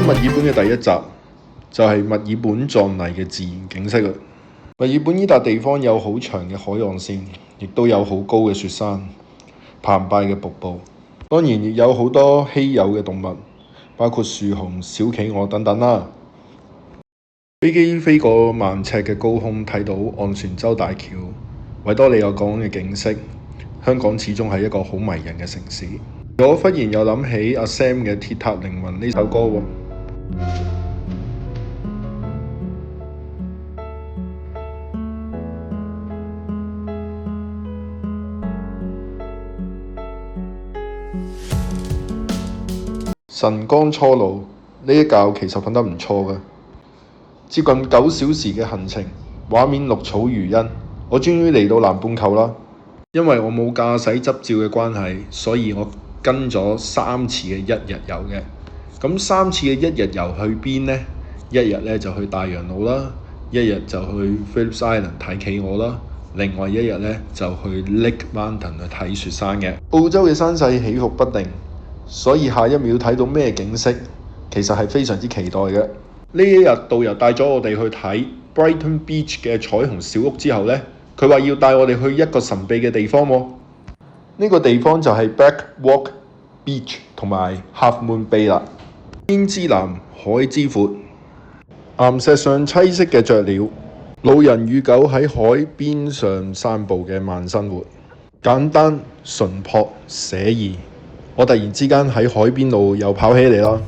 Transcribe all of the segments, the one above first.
墨爾本嘅第一集就係墨爾本壯麗嘅自然景色啦。墨爾本呢笪地方有好長嘅海岸線，亦都有好高嘅雪山、澎湃嘅瀑布，當然亦有好多稀有嘅動物，包括樹熊、小企鵝等等啦。飛機飛過萬尺嘅高空，睇到昂船洲大橋、維多利亞港嘅景色。香港始終係一個好迷人嘅城市。我忽然又諗起阿 Sam 嘅《鐵塔凌雲》呢首歌喎。晨光初露，呢一覺其實瞓得唔錯嘅。接近9小時嘅行程，畫面綠草如茵。我終於嚟到南半球啦。因為我冇駕駛執照嘅關係，所以我跟咗3次嘅1日遊嘅。咁3次嘅1日遊去邊呢？1日咧就去大洋路啦，1日就去 Phillip Island 睇企鵝啦，另外1日咧就去 Lake Mountain 去睇雪山嘅。澳洲嘅山勢起伏不定，所以下一秒睇到咩景色，其實係非常之期待嘅。呢一日導遊帶咗我哋去睇 Brighton Beach 嘅彩虹小屋之後呢，佢話要帶我哋去一個神秘嘅地方喎。呢個地方就係 Backwalk Beach 同埋 Half Moon Bay 啦。天之藍，海之闊，岩石上棲息嘅雀鳥，老人與狗喺海邊上散步嘅慢生活，簡單純樸寫意。我突然之間喺海邊度又跑起嚟啦。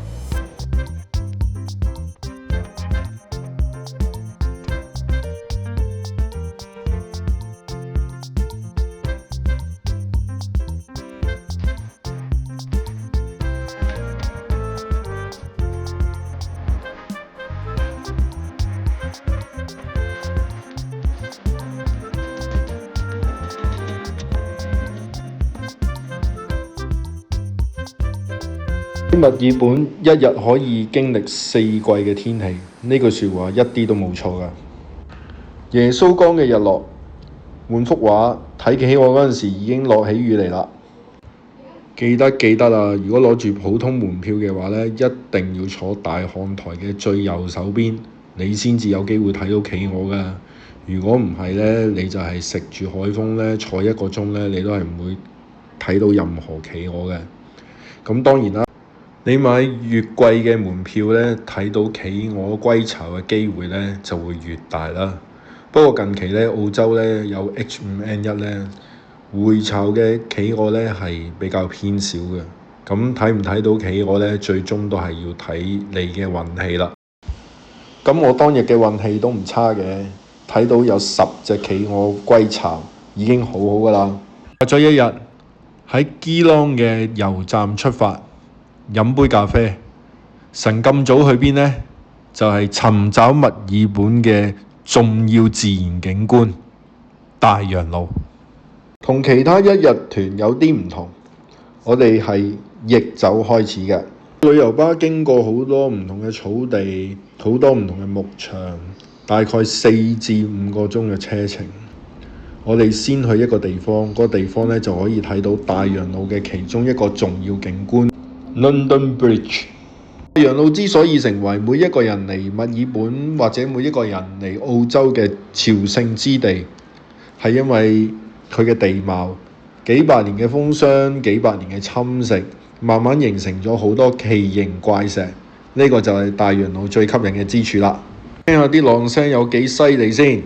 墨爾本一日可以經歷4季嘅天氣，呢句説話一啲都冇錯㗎。耶穌江嘅日落，換幅畫睇企鵝嗰陣時已經落起雨嚟啦。記得啦！如果攞住普通門票嘅話呢，一定要坐大看台嘅最右手邊，你先至有機會睇到企鵝㗎。如果唔係呢，你就係食住海風呢，坐1個鐘呢，你都係唔會睇到任何企鵝嘅。咁當然啦。你買越貴嘅門票呢，睇到企鵝歸巢嘅機會呢就會越大啦。不過近期呢，澳洲呢有 H5N1 呢，會巢嘅企鵝呢係比較偏少嘅。咁睇唔睇到企鵝呢，最終都係要睇你嘅運氣啦。咁我當日嘅運氣都唔差嘅，睇到有10隻企鵝歸巢已經好好㗎啦。隔咗1日喺基隆嘅油站出發。飲杯咖啡，晨咁早去邊呢？就係尋找墨爾本嘅重要自然景觀大洋路。同其他1日團有啲唔同，我哋係逆走開始嘅。旅遊巴經過好多唔同嘅草地，好多唔同嘅牧場，大概4至5個鐘嘅車程。我哋先去一個地方，嗰個地方呢就可以睇到大洋路嘅其中一個重要景觀。London Bridge。大洋路之所以成為每一個人嚟墨爾本或者每一個人嚟澳洲嘅朝聖之地，係因為佢嘅地貌，幾百年嘅風霜，幾百年嘅侵蝕，慢慢形成咗好多奇形怪石。呢個就係大洋路最吸引嘅之處啦。聽下啲浪聲有幾犀利先。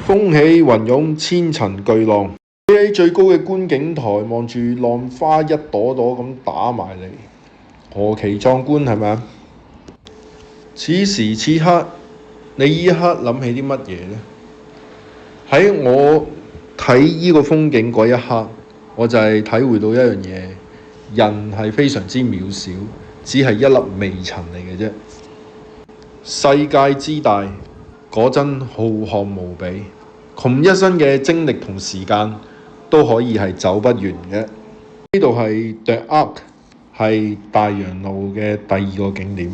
風起雲湧，千層巨浪，企喺最高嘅觀景台，望住浪花一朵朵咁打埋嚟，何其壯觀係咪啊？此時此刻，你呢一刻諗起啲乜嘢呢？喺我睇呢個風景嗰一刻，我就係體會到一樣嘢，人係非常之渺小，只係一粒微塵嚟嘅啫。世界之大，果真浩瀚無比。窮一生嘅精力同時間都可以係走不完嘅。呢度係 The Ark，係大洋路嘅第二個景點。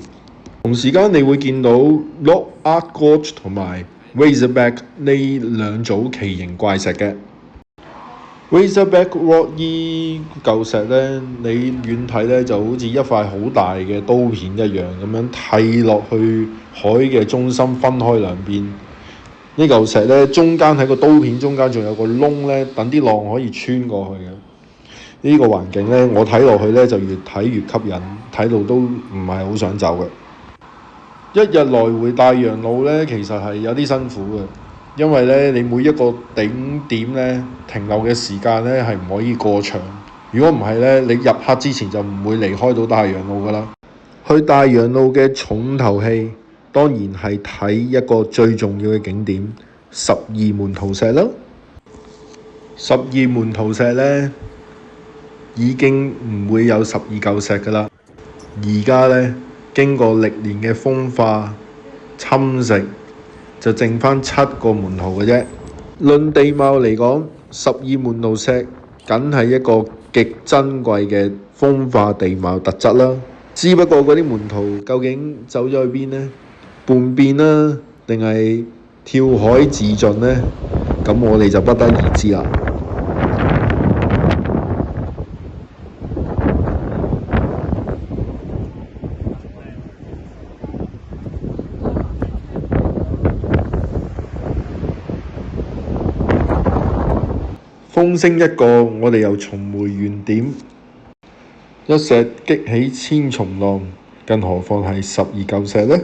同時間你會見到 Lock Art Gorge 同埋 Razorback 呢兩組奇形怪石嘅。Razorback Rock 依嚿石咧，你遠睇咧就好似一塊好大嘅刀片一樣咁樣剃落去海嘅中心，分開兩邊。呢嚿石咧中間喺個刀片中間仲有個窿咧，等啲浪可以穿過去嘅。呢個環境咧，我睇落去咧就越睇越吸引，睇到都唔係好想走嘅。一日來回大洋路咧，其實係有啲辛苦嘅。因為咧，你每一個頂點咧停留嘅時間咧係唔可以過長。如果唔係咧，你入黑之前就唔會離開到大洋路噶啦。去大洋路嘅重頭戲，當然係睇一個最重要嘅景點——十二門徒石啦。十二門徒石咧已經唔會有12嚿石噶啦。而家咧經過歷年嘅風化侵蝕，就剩翻7個門徒嘅啫。論地貌嚟講，十二門徒石梗係一個極珍貴嘅風化地貌特質啦。只不過嗰啲門徒究竟走咗去邊呢？叛變啦，定係跳海自盡呢？咁我哋就不得而知啦。風聲一過，我哋又重回原點。一石激起千重浪，更何況係12嚿石呢？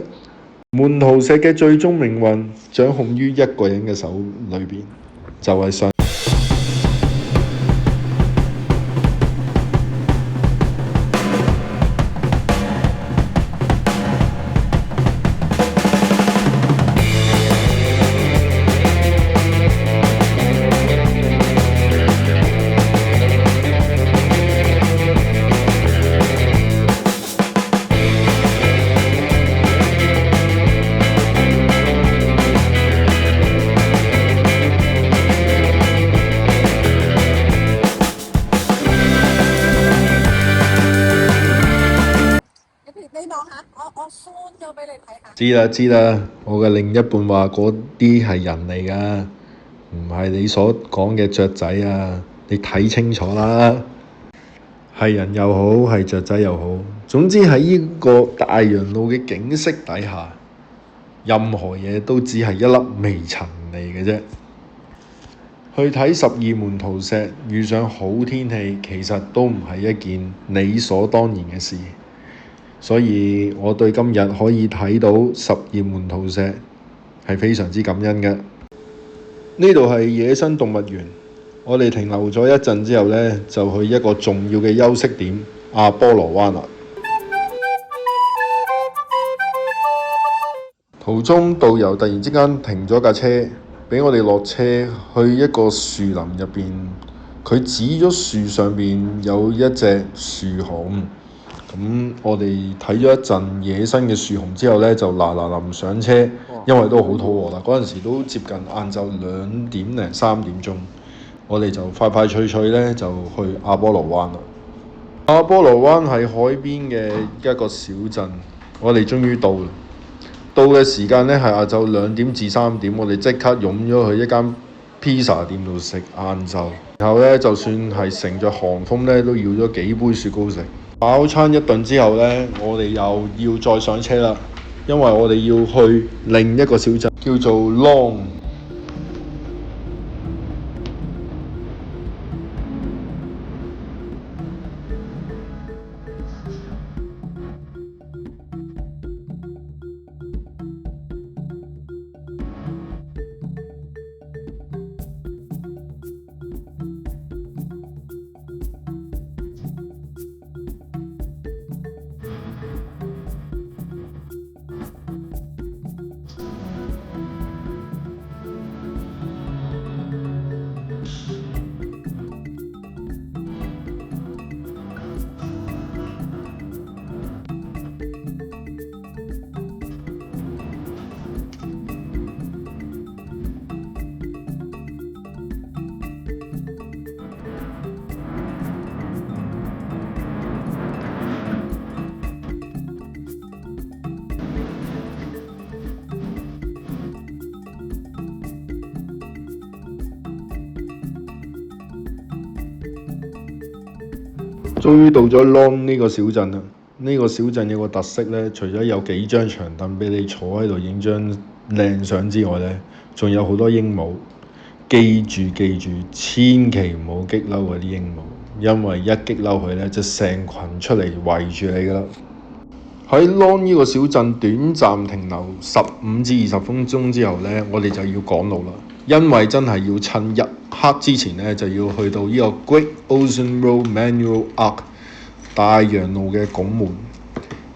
門徒石嘅最終命運掌控於一個人嘅手裏邊，就係上。知啦，我嘅另一半話嗰啲係人嚟㗎，唔係你所講嘅雀仔啊！你睇清楚啦，係人又好，係雀仔又好，總之喺呢個大洋路嘅景色底下，任何嘢都只係一粒微塵嚟嘅啫。去睇十二門徒石，遇上好天氣，其實都唔係一件理所當然嘅事。所以我對今日可以睇到十二門徒石係非常之感恩嘅。呢度係野生動物園，我哋停留咗一陣之後呢，就去一個重要嘅休息點阿波羅灣啦。途中導遊突然之間停咗架車，俾我哋落車去一個樹林入邊。佢指咗樹上邊有一隻樹熊。咁我哋睇咗一陣野生嘅樹熊之後呢，就嗱臨上車，因為都好肚餓啦。嗰陣時都接近晏晝2點零3點鐘，我哋就快脆呢，就去阿波羅灣啦。阿波羅灣係海邊嘅一個小鎮，我哋終於到啦。到嘅時間呢，係晏晝2點至3點，我哋即刻湧咗去一間披薩店度食晏晝，然後呢，就算係乘着寒風呢，都要咗幾杯雪糕食。飽餐一頓之後呢，我哋又要再上車啦，因為我哋要去另一個小鎮叫做 Long。終於到咗 Lon 呢個小鎮啦。呢個小鎮有個特色咧，除咗有幾張長凳俾你坐喺度影張靚相之外咧，仲有好多鸚鵡。記住，千祈唔好激嬲嗰啲鸚鵡，因為一激嬲佢咧，就成群出嚟圍住你噶啦。喺 Lon 呢個小鎮短暫停留15至20分鐘之後咧，我哋就要趕路啦，因為真係要趁日黑之前咧，就要去到呢個 Great Ocean Road Manual Arch 大洋路嘅拱門。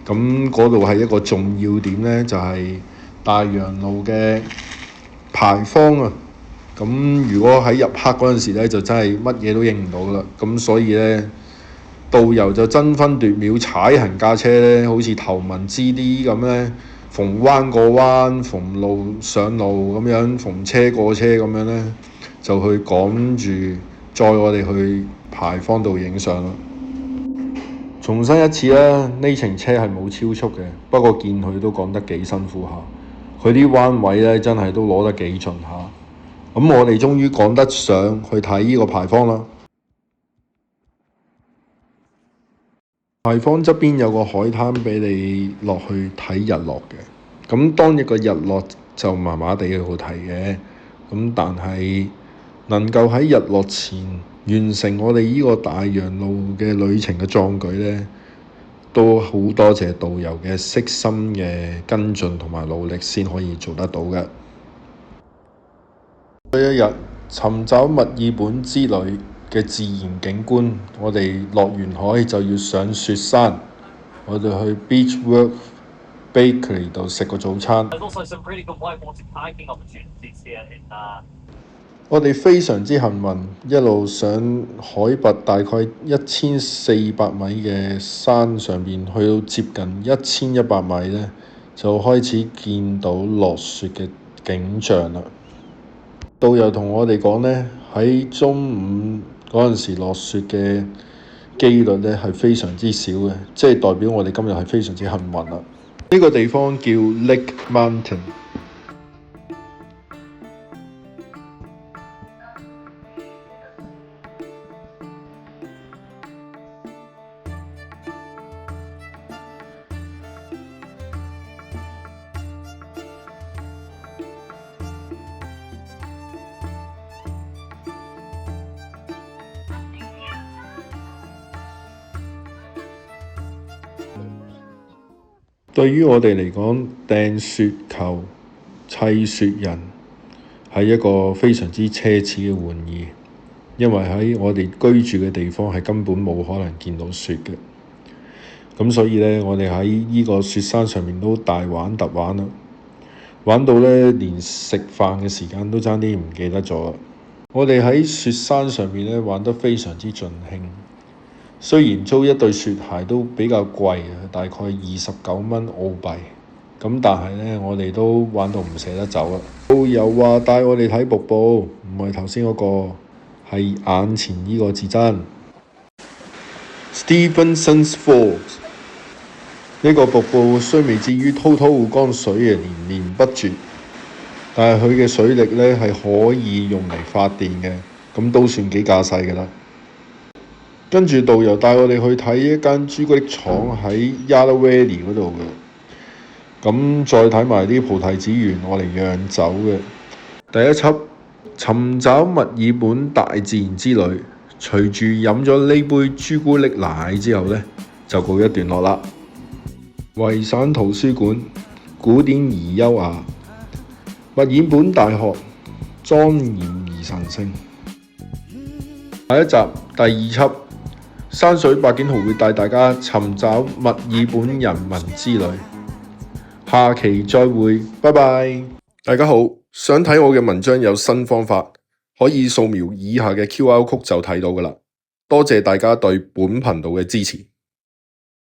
咁嗰度係一個重要點咧，就係大洋路嘅牌坊啊。咁如果喺入黑嗰陣時咧，就真係乜嘢都影唔到啦。咁所以咧，導遊就爭分奪秒踩行架車咧，好似頭文字 D 咁咧，逢彎過彎，逢路上路咁樣，逢車過車咁樣咧，就去趕住載我哋去牌坊度影相啦。重申一次啦，呢程車係冇超速嘅，不過見佢都趕得幾辛苦下，佢啲彎位咧真係都攞得幾盡下。咁我哋終於趕得上去睇呢個牌坊啦。牌坊側邊有個海灘俾你落去睇日落嘅。咁當日個日落就麻麻地好睇嘅。咁但係能夠喺日落前完成我哋呢個大洋路嘅旅程嘅壯舉呢，都好多謝導遊嘅悉心嘅跟進同埋努力先可以做得到嘅。呢一日尋找墨爾本之旅嘅自然景觀，我哋落完海就要上雪山，我哋去 Beechworth Bakery 度食個早餐。我哋非常之幸運，一路上海拔大概1400米嘅山上邊，去到接近1100米呢，就開始見到落雪嘅景象啦。導遊同我哋講呢，喺中午嗰陣時落雪嘅機率呢係非常之少嘅，即係代表我哋今日係非常之幸運啦。呢個地方叫 Lake Mountain。對於我哋嚟講，掟雪球、砌雪人係一個非常之奢侈嘅玩意，因為喺我哋居住嘅地方係根本冇可能見到雪嘅。咁所以呢，我哋喺呢個雪山上面都大玩特玩啦，玩到呢連食飯嘅時間都差啲唔記得咗啦。我哋喺雪山上面呢玩得非常之盡興。雖然租一對雪鞋都比較貴，大概29蚊澳幣，咁但係呢，我哋都玩到唔捨得走啦。導遊話帶我哋睇瀑布，唔係頭先嗰個，係眼前呢個至真。Stephenson's Falls 呢個瀑布雖未至於滔滔江水嘅連綿不絕，但係佢嘅水力呢係可以用嚟發電嘅，咁都算幾架勢㗎啦。跟住導遊帶我哋去睇一間朱古力廠喺 Yarra Valley 嗰度嘅，咁再睇埋啲菩提子園，我嚟釀酒嘅。第一輯尋找墨爾本大自然之旅，隨住飲咗呢杯朱古力奶之後呢，就告一段落啦。維省圖書館古典而優雅，墨爾本大學莊嚴而神聖。下一集第二輯。山水百景號會帶大家尋找墨爾本人文之旅，下期再會，拜拜。大家好，想睇我嘅文章有新方法，可以掃描以下嘅 QR Code 就睇到㗎喇。多謝大家對本頻道嘅支持。